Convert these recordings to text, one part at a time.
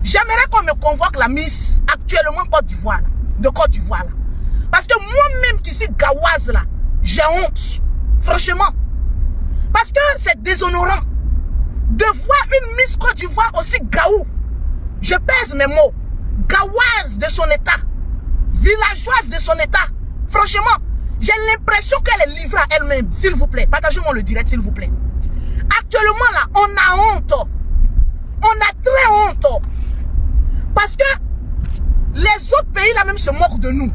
J'aimerais qu'on me convoque la Miss actuellement Côte d'Ivoire, de Côte d'Ivoire. Parce que moi-même qui suis gaoise là, j'ai honte. Franchement. Parce que c'est déshonorant de voir une Miss Côte d'Ivoire aussi gaou. Je pèse mes mots. Gaoise de son état. Villageoise de son état. Franchement, j'ai l'impression qu'elle est livrée à elle-même. S'il vous plaît, partagez-moi le direct, s'il vous plaît. Actuellement là, on a honte. On a très honte. Parce que les autres pays là même se moquent de nous.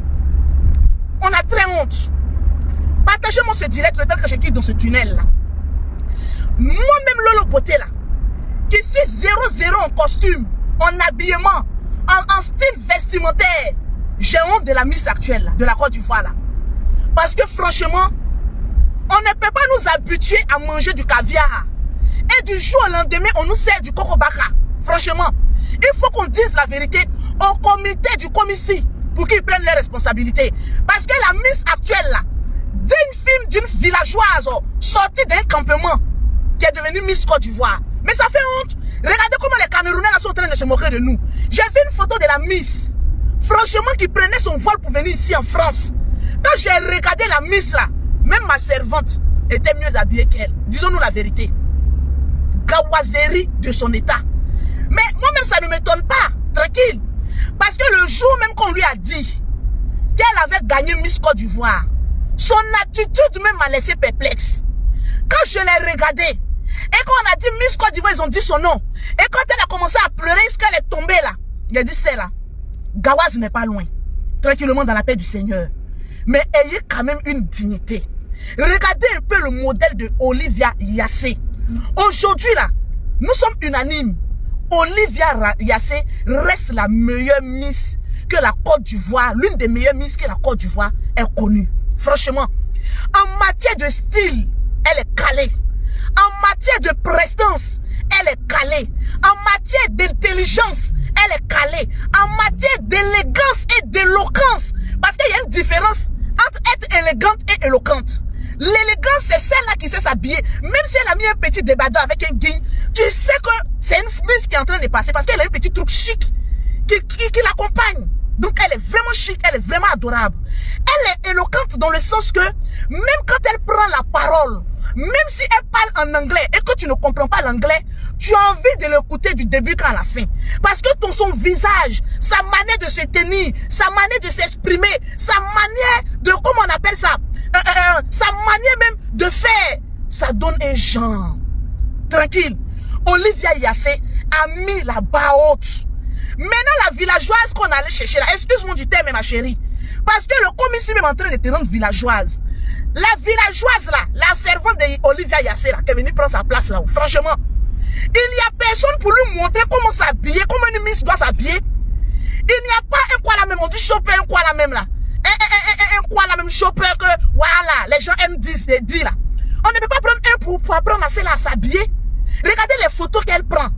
On a très honte. Partagez-moi ce direct le temps que je quitte dans ce tunnel là. Moi-même Lolo Beauté là, qui suis 0-0 en costume, en habillement, en style vestimentaire, j'ai honte de la Miss actuelle là, de la Côte d'Ivoire là. Parce que franchement, on ne peut pas nous habituer à manger du caviar. Et du jour au lendemain, on nous sert du cocobaka. Franchement, il faut qu'on dise la vérité au comité du comici pour qu'ils prennent les responsabilités. Parce que la Miss actuelle là, d'une fille, d'une villageoise sortie d'un campement qui est devenue Miss Côte d'Ivoire. Mais ça fait honte. Regardez comment les Camerounais là sont en train de se moquer de nous. J'ai vu une photo de la Miss, franchement, qui prenait son vol pour venir ici en France. Quand j'ai regardé la Miss là, même ma servante était mieux habillée qu'elle. Disons-nous la vérité. Gawazerie de son état. Mais moi-même, ça ne m'étonne pas. Tranquille. Parce que le jour même qu'on lui a dit qu'elle avait gagné Miss Côte d'Ivoire, son attitude même m'a laissé perplexe. Quand je l'ai regardée, et quand on a dit Miss Côte d'Ivoire, ils ont dit son nom. Et quand elle a commencé à pleurer, est-ce qu'elle est tombée là? Il a dit c'est là. Gawaz n'est pas loin. Tranquillement dans la paix du Seigneur. Mais ayez quand même une dignité. Regardez un peu le modèle de Olivia Yassé. Aujourd'hui là, nous sommes unanimes. Olivia Yassé reste la meilleure Miss que la Côte d'Ivoire. L'une des meilleures Miss que la Côte d'Ivoire est connue. Franchement, en matière de style, elle est calée. En matière de prestance, elle est calée. En matière d'intelligence, elle est calée. En matière d'élégance et d'éloquence. Parce qu'il y a une différence entre être élégante et éloquente. L'élégance, c'est celle-là qui sait s'habiller. Même si elle a mis un petit débardeur avec un guigne, tu sais que c'est une Miss qui est en train de passer parce qu'elle a un petit truc chic qui l'accompagne. Donc elle est vraiment chic, elle est vraiment adorable. Elle est éloquente dans le sens que même quand elle prend la parole, même si elle parle en anglais et que tu ne comprends pas l'anglais, tu as envie de l'écouter du début qu'à la fin. Parce que son visage, sa manière de se tenir, sa manière de s'exprimer, sa manière de, comment on appelle ça, sa manière même de faire, ça donne un genre. Tranquille. Olivia Yassé a mis la barre haute. Maintenant, la villageoise qu'on allait chercher là, excuse-moi du terme, ma chérie. Parce que le commissaire est même en train de te rendre villageoise. La villageoise là, la servante d'Olivia Yassé là, qui est venue prendre sa place là, franchement, il n'y a personne pour lui montrer comment s'habiller, comment une Miss doit s'habiller. Il n'y a pas un quoi la même, on dit chopper, un quoi la même là. Un quoi la même chopper que, voilà, les gens aiment dire là. On ne peut pas prendre un pour apprendre à celle à s'habiller. Regardez les photos qu'elle prend.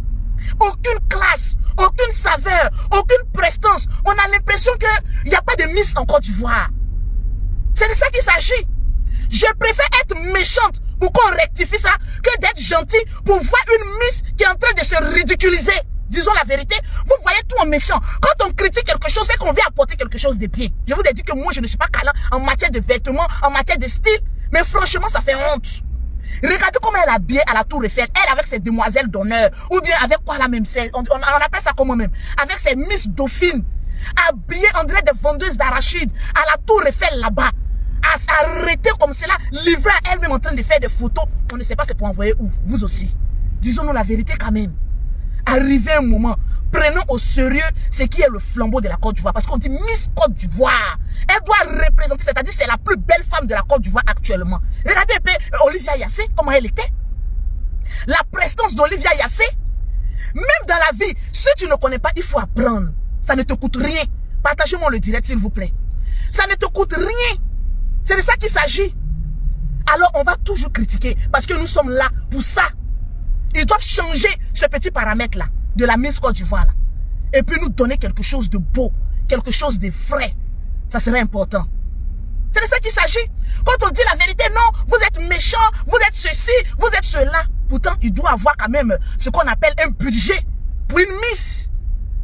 Aucune classe, aucune saveur, aucune prestance. On a l'impression qu'il n'y a pas de Miss en Côte d'Ivoire. C'est de ça qu'il s'agit. Je préfère être méchante pour qu'on rectifie ça que d'être gentil pour voir une Miss qui est en train de se ridiculiser. Disons la vérité, vous voyez tout en méchant. Quand on critique quelque chose, c'est qu'on vient apporter quelque chose de bien. Je vous ai dit que moi, je ne suis pas câlin en matière de vêtements, en matière de style. Mais franchement, ça fait honte. Regardez comment elle est habillée à la Tour Eiffel. Elle avec ses demoiselles d'honneur. Ou bien avec quoi la même, on appelle ça comment même. Avec ses Miss Dauphine. Habillée en dirait des vendeuses d'arachides. À la Tour Eiffel là-bas. À s'arrêter comme cela. Livrée à elle-même en train de faire des photos. On ne sait pas c'est pour envoyer où. Vous aussi. Disons-nous la vérité quand même. Arrivé un moment. Prenons au sérieux ce qui est le flambeau de la Côte d'Ivoire. Parce qu'on dit Miss Côte d'Ivoire. Elle doit représenter, c'est-à-dire c'est la plus belle femme de la Côte d'Ivoire actuellement. Regardez un peu Olivia Yassé, comment elle était. La prestance d'Olivia Yassé. Même dans la vie, si tu ne connais pas, il faut apprendre. Ça ne te coûte rien. Partagez-moi le direct s'il vous plaît. Ça ne te coûte rien. C'est de ça qu'il s'agit. Alors on va toujours critiquer. Parce que nous sommes là pour ça. Ils doivent changer ce petit paramètre-là. De la Miss Côte d'Ivoire là. Et puis nous donner quelque chose de beau, quelque chose de frais. Ça serait important. C'est de ça qu'il s'agit. Quand on dit la vérité, non, vous êtes méchant, vous êtes ceci, vous êtes cela. Pourtant, il doit avoir quand même ce qu'on appelle un budget pour une Miss.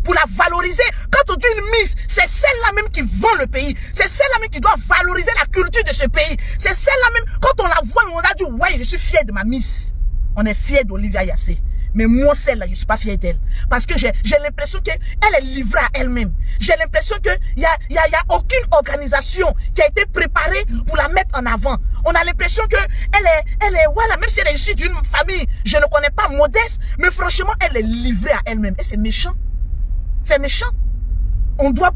pour la valoriser. Quand on dit une Miss, c'est celle-là même qui vend le pays. C'est celle-là même qui doit valoriser la culture de ce pays. C'est celle-là même, quand on la voit, on a dit, ouais, je suis fier de ma Miss. On est fier d'Olivia Yassé. Mais moi, celle-là, je ne suis pas fier d'elle. Parce que j'ai l'impression qu'elle est livrée à elle-même. J'ai l'impression qu'il n'y a aucune organisation qui a été préparée pour la mettre en avant. On a l'impression qu'elle est, voilà, même si elle est issue d'une famille, je ne connais pas, modeste, mais franchement, elle est livrée à elle-même. Et c'est méchant. C'est méchant. On doit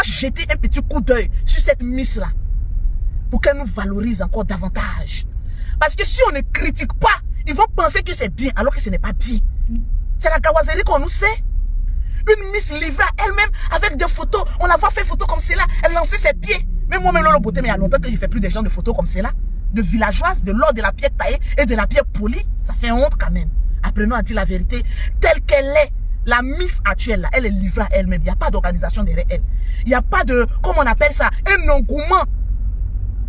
jeter un petit coup d'œil sur cette Miss-là pour qu'elle nous valorise encore davantage. Parce que si on ne critique pas, ils vont penser que c'est bien, alors que ce n'est pas bien. C'est la gawazerie qu'on nous sait. Une Miss livrée à elle-même avec des photos. On la voit faire photo comme celle-là. Elle lançait ses pieds. Même moi-même, Lolo Beauté, mais il y a longtemps que je ne fais plus des gens de photos comme celle-là. De villageoise, de l'or, de la pierre taillée et de la pierre polie. Ça fait honte quand même. Apprenons à dire la vérité. Telle qu'elle est, la Miss actuelle, là, elle est livrée à elle-même. Il n'y a pas d'organisation derrière elle. Il n'y a pas de, comment on appelle ça, un engouement.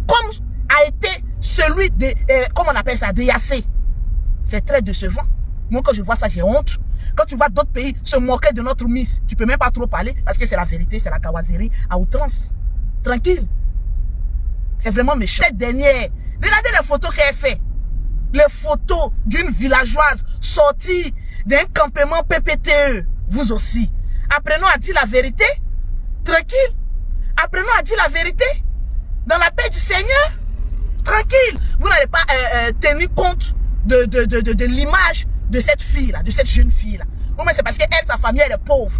Comme a été celui de, comment on appelle ça, de Yassé. C'est très décevant. Moi, quand je vois ça, j'ai honte. Quand tu vois d'autres pays se moquer de notre Miss, tu peux même pas trop parler parce que c'est la vérité, c'est la gawazerie à outrance. Tranquille. C'est vraiment méchant. Cette dernière, regardez les photos qu'elle fait. Les photos d'une villageoise sortie d'un campement PPTE. Vous aussi. Apprenons à dire la vérité. Tranquille. Apprenons à dire la vérité. Dans la paix du Seigneur. Tranquille. Vous n'allez pas tenir compte de l'image de cette fille-là, de cette jeune fille-là. Ou bien c'est parce qu'elle, sa famille, elle est pauvre.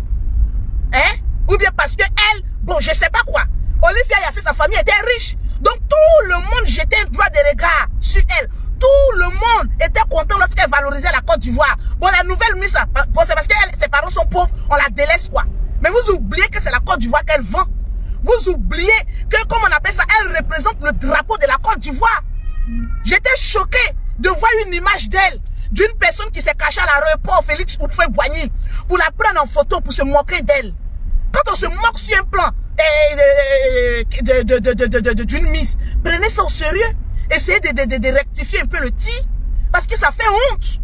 Hein? Ou bien parce qu'elle, bon, je sais pas quoi. Olivia Yassé, sa famille était riche. Donc tout le monde jetait un droit de regard sur elle. Tout le monde était content lorsqu'elle valorisait la Côte d'Ivoire. Bon, la nouvelle Miss, bon, c'est parce que ses parents sont pauvres, on la délaisse quoi. Mais vous oubliez que c'est la Côte d'Ivoire qu'elle vend. Vous oubliez que, comme on appelle ça, elle représente le drapeau de la Côte d'Ivoire. J'étais choqué de voir une image d'elle, d'une personne qui s'est cachée à l'aéroport Félix Houphouët-Boigny pour la prendre en photo, pour se moquer d'elle. Quand on se moque sur un plan d'une Miss, prenez ça au sérieux. Essayez de rectifier un peu le tir, parce que ça fait honte.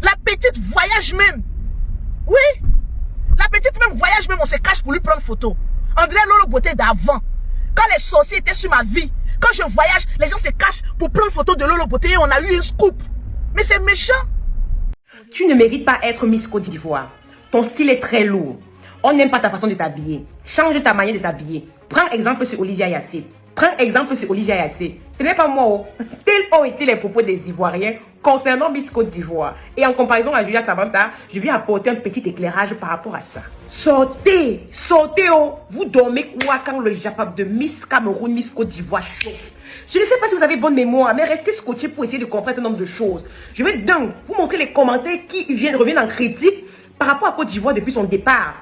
La petite voyage même. Oui, la petite même voyage même, on se cache pour lui prendre photo. André Lolo Beauté d'avant, quand les sorciers étaient sur ma vie, quand je voyage, les gens se cachent pour prendre photo de Lolo Beauté et on a eu un scoop. Mais c'est méchant. Tu ne mérites pas être Miss Côte d'Ivoire. Ton style est très lourd. On n'aime pas ta façon de t'habiller. Change ta manière de t'habiller. Prends exemple sur Olivia Yassé. Prends exemple sur Olivia Yassé. Ce n'est pas moi. Oh. Tels ont été les propos des Ivoiriens concernant Miss Côte d'Ivoire. Et en comparaison à Julia Samantha, je viens apporter un petit éclairage par rapport à ça. Sortez, sortez oh. Vous dormez quoi quand le japap de Miss Cameroun, Miss Côte d'Ivoire chauffe? Je ne sais pas si vous avez bonne mémoire, mais restez scotché pour essayer de comprendre ce nombre de choses. Je vais donc vous montrer les commentaires qui reviennent en critique par rapport à Côte d'Ivoire depuis son départ.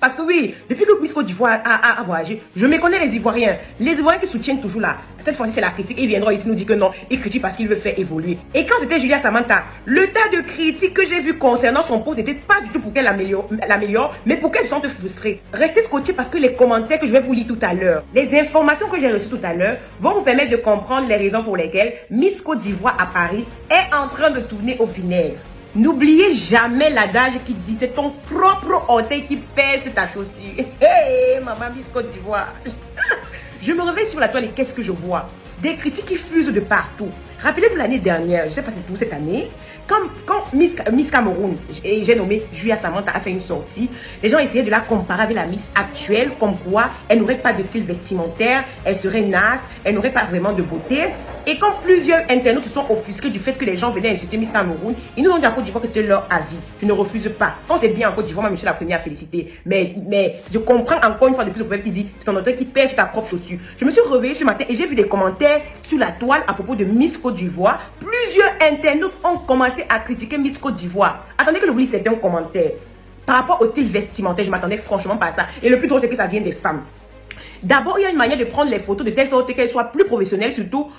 Parce que oui, depuis que Miss Côte d'Ivoire a voyagé, je me connais les Ivoiriens. Les Ivoiriens qui soutiennent toujours là. Cette fois-ci, c'est la critique. Ils viendront ici nous dire que non, ils critiquent parce qu'ils veulent faire évoluer. Et quand c'était Julia Samantha, le tas de critiques que j'ai vu concernant son poste n'était pas du tout pour qu'elle l'améliore, mais pour qu'elle se sente frustrée. Restez scotchés parce que les commentaires que je vais vous lire tout à l'heure, les informations que j'ai reçues tout à l'heure, vont vous permettre de comprendre les raisons pour lesquelles Miss Côte d'Ivoire à Paris est en train de tourner au vinaigre. N'oubliez jamais l'adage qui dit c'est ton propre orteil qui pèse ta chaussure. Hey, maman Miss Côte d'Ivoire. Je me réveille sur la toile et qu'est-ce que je vois? Des critiques qui fusent de partout. Rappelez-vous l'année dernière, je ne sais pas si c'est pour cette année, quand Miss Cameroun, et j'ai nommé Julia Samantha, a fait une sortie, les gens essayaient de la comparer avec la Miss actuelle, comme quoi elle n'aurait pas de style vestimentaire, elle serait naze, elle n'aurait pas vraiment de beauté. Et quand plusieurs internautes se sont offusqués du fait que les gens venaient insulter Miss Cameroun, ils nous ont dit à Côte d'Ivoire que c'était leur avis. Je ne refuse pas. Quand c'est bien en Côte d'Ivoire, moi je suis la première à féliciter. Mais je comprends encore une fois de plus au peuple qui dit c'est ton auteur qui pèse sur ta propre chaussure. Je me suis réveillée ce matin et j'ai vu des commentaires sur la toile à propos de Miss Côte d'Ivoire. Plusieurs internautes ont commencé à critiquer Miss Côte d'Ivoire. Attendez que je vous lise certains commentaires. Par rapport au style vestimentaire, je m'attendais franchement pas à ça. Et le plus drôle, c'est que ça vient des femmes. D'abord, il y a une manière de prendre les photos de telle sorte qu'elles soient plus professionnelles, surtout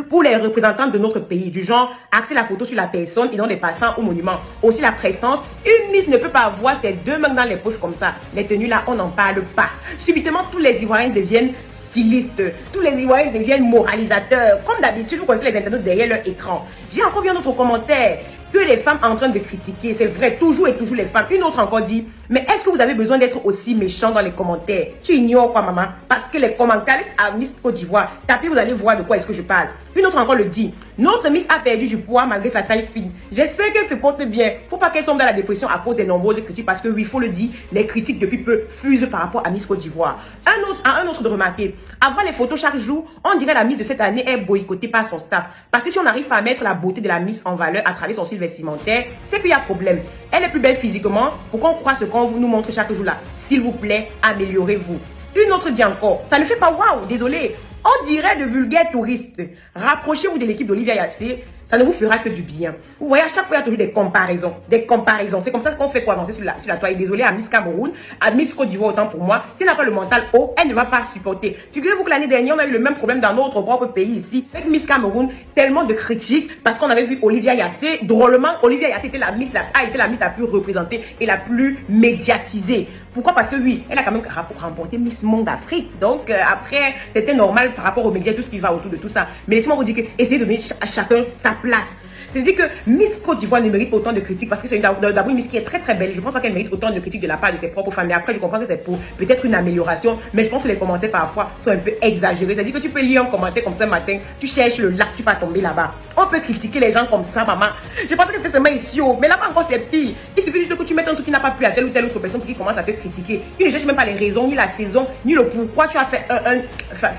pour les représentants de notre pays, du genre axer la photo sur la personne et non des passants ou monuments. Aussi la prestance, une Miss ne peut pas avoir ses deux mains dans les poches comme ça. Les tenues là, on n'en parle pas. Subitement, tous les Ivoiriens deviennent stylistes, tous les Ivoiriens deviennent moralisateurs. Comme d'habitude, vous connaissez les internautes derrière leur écran. J'ai encore vu un autre commentaire. que les femmes en train de critiquer. C'est vrai, toujours et toujours les femmes. Une autre encore dit, mais est-ce que vous avez besoin d'être aussi méchant dans les commentaires? Tu ignores quoi, maman? Parce que les commentaires à Miss Côte d'Ivoire, tapez, vous allez voir de quoi est-ce que je parle. Une autre encore le dit, notre Miss a perdu du poids malgré sa taille fine. J'espère qu'elle se porte bien. Faut pas qu'elle tombe dans la dépression à cause des nombreuses critiques, parce que oui, il faut le dire, les critiques depuis peu fusent par rapport à Miss Côte d'Ivoire. Un autre de remarquer, avant les photos chaque jour, on dirait la Miss de cette année est boycottée par son staff. Parce que si on n'arrive pas à mettre la beauté de la Miss en valeur à travers son style vestimentaire, c'est qu'il y a problème. Elle est plus belle physiquement, pourquoi on croit ce qu'on nous montre chaque jour là? S'il vous plaît, améliorez-vous. Une autre dit encore, ça ne fait pas waouh, désolé. On dirait de vulgaires touristes. Rapprochez-vous de l'équipe d'Olivia Yassé, ça ne vous fera que du bien. Vous voyez, à chaque fois, il y a toujours des comparaisons. Des comparaisons. C'est comme ça qu'on fait pour avancer sur la toile. Et désolé à Miss Cameroun, à Miss Côte d'Ivoire, autant pour moi. Si elle n'a pas le mental haut, elle ne va pas supporter. Figurez-vous que l'année dernière, on a eu le même problème dans notre propre pays ici. Avec Miss Cameroun, tellement de critiques parce qu'on avait vu Olivia Yassé. Drôlement, Olivia Yassé était la Miss la plus représentée et la plus médiatisée. Pourquoi? Parce que oui, elle a quand même remporté Miss Monde Afrique. Donc, après, c'était normal par rapport aux médias, tout ce qui va autour de tout ça. Mais laissez-moi vous dire que essayez de donner à chacun sa place. C'est-à-dire que Miss Côte d'Ivoire ne mérite pas autant de critiques parce que c'est d'abord une Miss qui est très très belle. Je pense pas qu'elle mérite autant de critiques de la part de ses propres fans. Mais après, je comprends que c'est pour peut-être une amélioration. Mais je pense que les commentaires parfois sont un peu exagérés. C'est-à-dire que tu peux lire un commentaire comme ça matin, tu cherches le lac, tu vas tomber là-bas. On peut critiquer les gens comme ça, maman. Je pense que c'est seulement ici, mais là-bas encore c'est pire. Il suffit juste que tu mettes un truc qui n'a pas plu à telle ou telle autre personne pour qu'il commence à te critiquer. Tu ne cherches même pas les raisons, ni la saison, ni le pourquoi tu as fait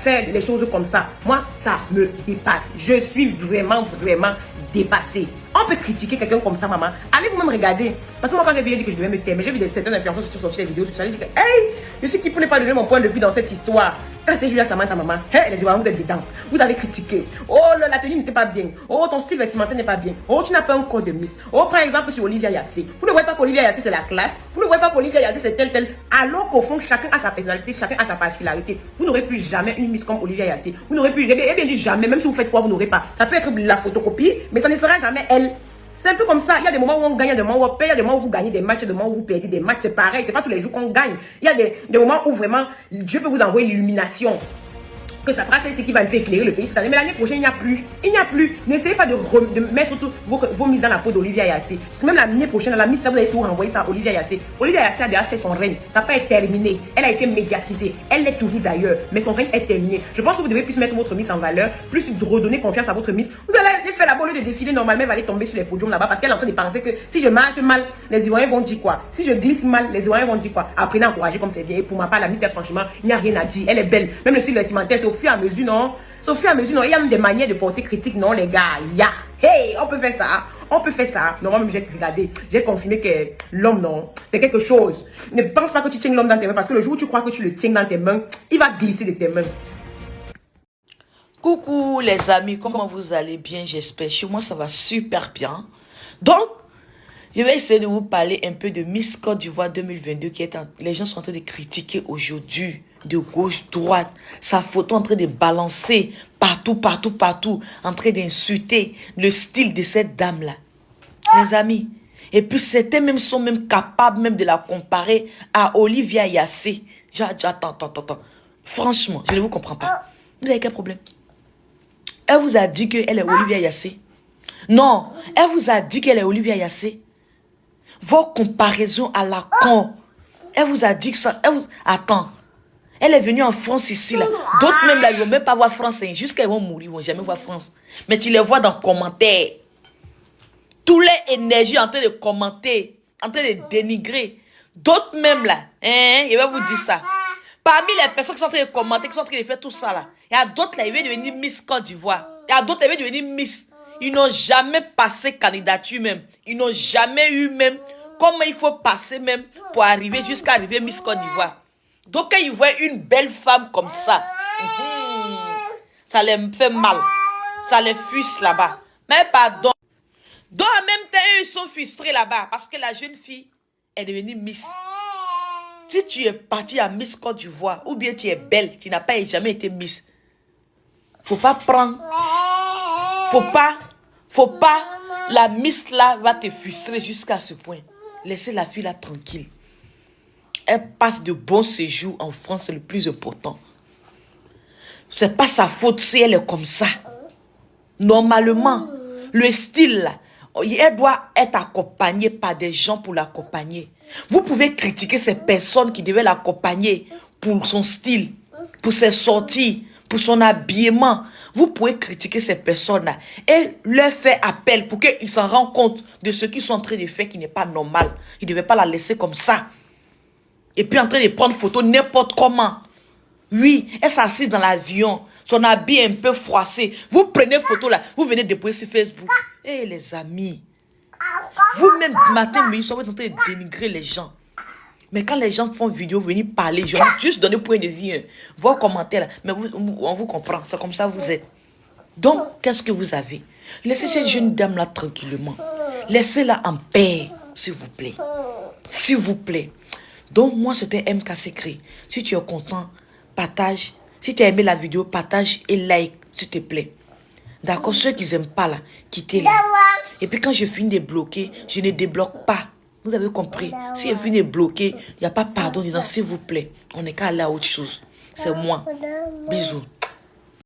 faire les choses comme ça. Moi, ça me dépasse. Je suis vraiment dépassé. On peut critiquer quelqu'un comme ça, maman. Allez vous-même regarder. Parce que moi, quand j'ai dit que je devais me taire, mais j'ai vu certaines influenceurs sur sortir des vidéos, tout ça, j'ai dit que, hey, je suis qui pour ne pas donner mon point de vue dans cette histoire. Quand c'était Julia Samantha, maman, hey, elle a dit, vous êtes dedans. Vous avez critiqué. Oh, la tenue n'était pas bien. Oh, ton style vestimentaire n'est pas bien. Oh, tu n'as pas un code de Miss. Oh, par exemple, sur Olivia Yassé. Vous ne voyez pas qu'Olivia Yassé, c'est la classe. Vous ne voyez pas qu'Olivia Yassé, c'est tel. Alors qu'au fond, chacun a sa personnalité, chacun a sa particularité. Vous n'aurez plus jamais une Miss comme Olivia Yassé. Vous n'aurez plus, j'ai bien dit jamais, même si vous faites quoi, vous n'aurez pas. Ça peut être la photocopie, mais ça ne sera jamais elle. C'est un peu comme ça. Il y a des moments où on gagne, il y a des moments où on perd, il y a des moments où vous gagnez des matchs, il y a des moments où vous perdez des matchs. C'est pareil, c'est pas tous les jours qu'on gagne. Il y a des moments où vraiment, Dieu peut vous envoyer l'illumination. Que ça sera ce qui va un peu éclairer le pays cette année. Mais l'année prochaine, il n'y a plus. Il n'y a plus. N'essayez pas de mettre toutes vos mises dans la peau d'Olivia Yassé. Parce que même l'année prochaine, la mise, vous allez tout renvoyer ça à Olivia Yassé. Olivia Yassé a déjà fait son règne. Ça n'a pas été terminé. Elle a été médiatisée. Elle l'est toujours d'ailleurs. Mais son règne est terminé. Je pense que vous devez plus mettre votre mise en valeur, plus redonner confiance à votre mise. Vous allez faire la bonne de défiler normalement, elle va aller tomber sur les podiums là-bas parce qu'elle est en train de penser que si je marche mal, les Ivoiriens vont dire quoi? Si je glisse mal, les Ivoiriens vont dire quoi? Apprenez à encourager comme c'est bien. Et pour ma part, la mise, franchement, il n'y a rien à dire. Elle est belle. Même le style vestimentaire, c'est au fur et à mesure, non? Au fur et à mesure, non, il y a même des manières de porter critique, non, les gars. Hey, on peut faire ça. On peut faire ça. Non, moi, j'ai regardé, j'ai confirmé que l'homme, non, c'est quelque chose. Ne pense pas que tu tiens l'homme dans tes mains parce que le jour où tu crois que tu le tiens dans tes mains, il va glisser de tes mains. Coucou les amis, comment vous allez bien? J'espère. Chez moi, ça va super bien. Donc, je vais essayer de vous parler un peu de Miss Côte d'Ivoire 2022 les gens sont en train de critiquer aujourd'hui, de gauche, droite. Sa photo en train de balancer partout, en train d'insulter le style de cette dame-là. Les amis. Et puis, certains même sont même capables même de la comparer à Olivia Yassé. Attends. Franchement, je ne vous comprends pas. Vous avez quel problème? Elle vous a dit qu'elle est Olivia Yassé? Non, elle vous a dit qu'elle est Olivia Yassé. Vos comparaisons à la con. Elle vous a dit que ça... Attends. Elle est venue en France ici, là. D'autres même, là, ils ne vont même pas voir France. Jusqu'à ils vont mourir, ils ne vont jamais voir France. Mais tu les vois dans les commentaires. Tous les énergies en train de commenter, en train de dénigrer. D'autres même, là, ils vont vous dire ça. Parmi les personnes qui sont en train de commenter, qui sont en train de faire tout ça, là, il y a d'autres, là, ils veulent devenir Miss Côte d'Ivoire. Il y a d'autres, ils veulent devenir Miss. Ils n'ont jamais passé candidature même. Ils n'ont jamais eu même comment il faut passer même pour arriver jusqu'à arriver Miss Côte d'Ivoire. Donc quand ils voient une belle femme comme ça, ça les fait mal. Ça les frustre là-bas. Mais pardon. Donc en même temps, ils sont frustrés là-bas parce que la jeune fille est devenue Miss. Si tu es parti à Miss Côte d'Ivoire ou bien tu es belle, tu n'as pas jamais été Miss, faut pas prendre. Faut pas, la Miss là va te frustrer jusqu'à ce point. Laissez la fille là tranquille. Elle passe de bons séjours en France, c'est le plus important. C'est pas sa faute si elle est comme ça. Normalement, le style là, elle doit être accompagnée par des gens pour l'accompagner. Vous pouvez critiquer ces personnes qui devaient l'accompagner pour son style, pour ses sorties, pour son habillement. Vous pouvez critiquer ces personnes-là et leur faire appel pour qu'ils s'en rendent compte de ce qu'ils sont en train de faire qui n'est pas normal. Ils ne devaient pas la laisser comme ça. Et puis en train de prendre photo n'importe comment. Oui, elle s'assise dans l'avion, son habit est un peu froissé. Vous prenez photo là, vous venez déposer sur Facebook. Eh les amis, vous-même matin, midi, soir, vous êtes en train de dénigrer les gens. Mais quand les gens font vidéo, venir parler, je vais juste donner point de vue, vos commentaires, mais on vous comprend, c'est comme ça vous êtes. Donc, qu'est-ce que vous avez? Laissez cette jeune dame-là tranquillement. Laissez-la en paix, s'il vous plaît. S'il vous plaît. Donc, moi, c'était MK Secret. Si tu es content, partage. Si tu as aimé la vidéo, partage et like, s'il te plaît. D'accord? Ceux qui n'aiment pas, là, quittez-les. Et puis, quand je finis de bloquer, je ne débloque pas. Vous avez compris? Si je finis de bloquer, il n'y a pas pardon dedans, s'il vous plaît. On n'est qu'à aller à autre chose. C'est moi. Bisous.